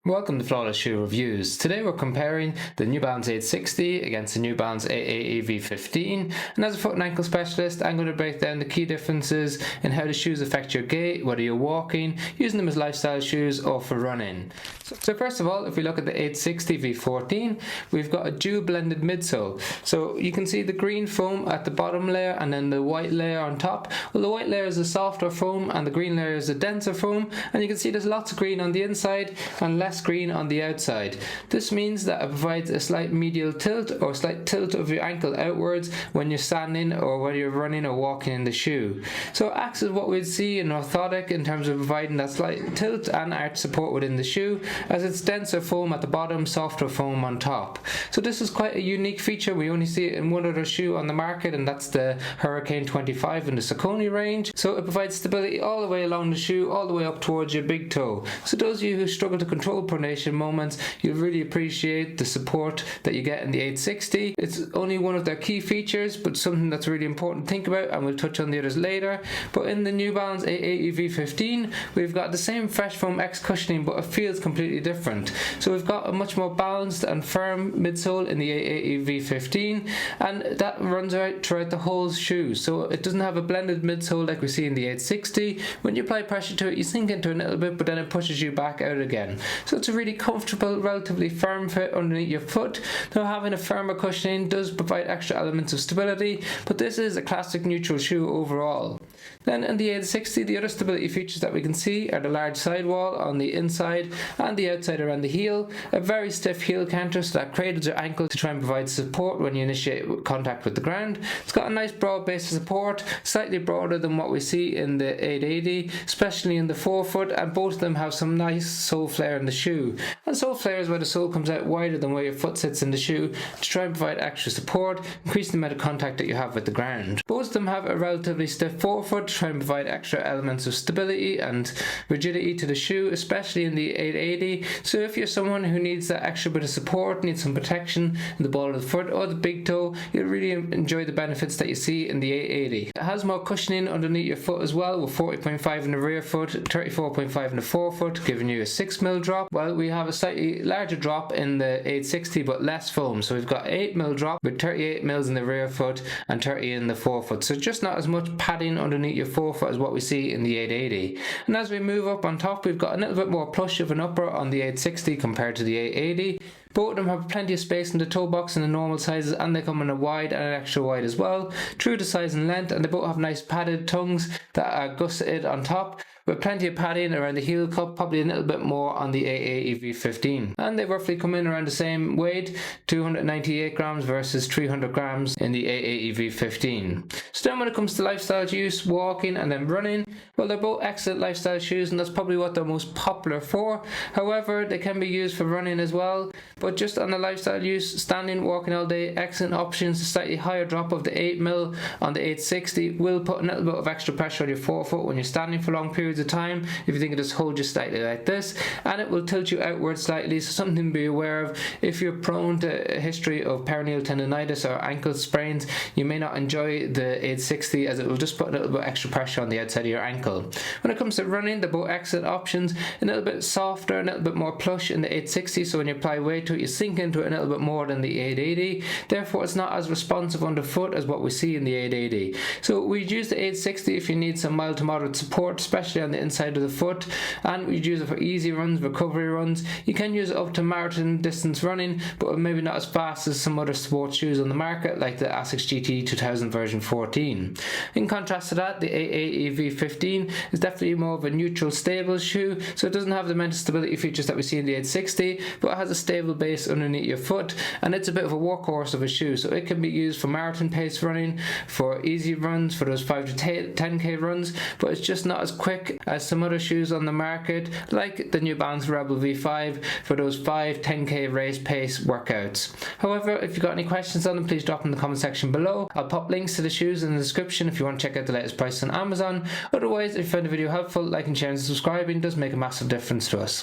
Welcome to Flawless Shoe Reviews. Today we're comparing the New Balance 860 against the New Balance AEV15, and as a foot and ankle specialist I'm going to break down the key differences in how the shoes affect your gait, whether you're walking, using them as lifestyle shoes or for running. So first of all, if we look at the 860 v14, we've got a dual blended midsole. So you can see the green foam at the bottom layer and then the white layer on top. Well, the white layer is a softer foam and the green layer is a denser foam, and you can see there's lots of green on the inside and less green on the outside. This means that it provides a slight medial tilt or slight tilt of your ankle outwards when you're standing or whether you're running or walking in the shoe. So it acts as what we'd see in orthotic in terms of providing that slight tilt and arch support within the shoe, as it's denser foam at the bottom, softer foam on top. So this is quite a unique feature. We only see it in one other shoe on the market, and that's the Hurricane 25 in the Saucony range. So it provides stability all the way along the shoe, all the way up towards your big toe. So those of you who struggle to control pronation moments, you'll really appreciate the support that you get in the 860. It's only one of their key features, but something that's really important to think about, and we'll touch on the others later. But in the New Balance AEV15, we've got the same fresh foam X cushioning, but it feels completely different. So we've got a much more balanced and firm midsole in the AEV15, and that runs out throughout the whole shoe. So it doesn't have a blended midsole like we see in the 860. When you apply pressure to it, you sink into it a little bit, but then it pushes you back out again. So it's a really comfortable, relatively firm fit underneath your foot. Now, having a firmer cushioning does provide extra elements of stability, but this is a classic neutral shoe overall. Then in the 860, the other stability features that we can see are the large sidewall on the inside and the outside around the heel, a very stiff heel counter so that cradles your ankle to try and provide support when you initiate contact with the ground. It's got a nice broad base of support, slightly broader than what we see in the 880, especially in the forefoot, and both of them have some nice sole flare in the shoe. And sole flare is where the sole comes out wider than where your foot sits in the shoe to try and provide extra support, increasing the amount of contact that you have with the ground. Both of them have a relatively stiff forefoot to try and provide extra elements of stability and rigidity to the shoe, especially in the 880. So if you're someone who needs that extra bit of support, needs some protection in the ball of the foot or the big toe, you'll really enjoy the benefits that you see in the 880. It has more cushioning underneath your foot as well, with 40.5 in the rear foot, 34.5 in the forefoot, giving you a 6mm drop, while we have a slightly larger drop in the 860 but less foam. So we've got 8mm drop with 38mm in the rear foot and 30 in the forefoot. So just not as much padding underneath your forefoot as what we see in the 880. And as we move up on top, we've got a little bit more plush of an upper on the 860 compared to the 880. Both of them have plenty of space in the toe box in the normal sizes, and they come in a wide and an extra wide as well, true to size and length, and they both have nice padded tongues that are gusseted on top, with plenty of padding around the heel cup, probably a little bit more on the AEV15. And they roughly come in around the same weight, 298 grams versus 300 grams in the AEV15. So then when it comes to lifestyle use, walking and then running, well, they're both excellent lifestyle shoes, and that's probably what they're most popular for. However, they can be used for running as well, but just on the lifestyle use, standing, walking all day, excellent options. A slightly higher drop of the 8mm on the 860 will put a little bit of extra pressure on your forefoot when you're standing for long periods of time, if you think it just hold you slightly like this, and it will tilt you outward slightly, so something to be aware of. If you're prone to a history of peroneal tendonitis or ankle sprains, you may not enjoy the 860, as it will just put a little bit extra pressure on the outside of your ankle. When it comes to running, they're both excellent options, a little bit softer, a little bit more plush in the 860, so when you apply weight to it, you sink into it a little bit more than the 880, therefore it's not as responsive underfoot as what we see in the 880. So we'd use the 860 if you need some mild to moderate support, especially on the inside of the foot, and we'd use it for easy runs, recovery runs. You can use it up to marathon distance running, but maybe not as fast as some other sports shoes on the market, like the ASICS GT 2000 version 14. In contrast to that, the AEV15 is definitely more of a neutral, stable shoe, so it doesn't have the mental stability features that we see in the 860, but it has a stable base underneath your foot, and it's a bit of a workhorse of a shoe, so it can be used for marathon pace running, for easy runs, for those 5 to 10k runs, but it's just not as quick as some other shoes on the market, like the New Balance Rebel V5 for those 5-10k race pace workouts. However, if you've got any questions on them, please drop them in the comment section below. I'll pop links to the shoes in the description if you want to check out the latest prices on Amazon. Otherwise, if you found the video helpful, like and share and subscribing does make a massive difference to us.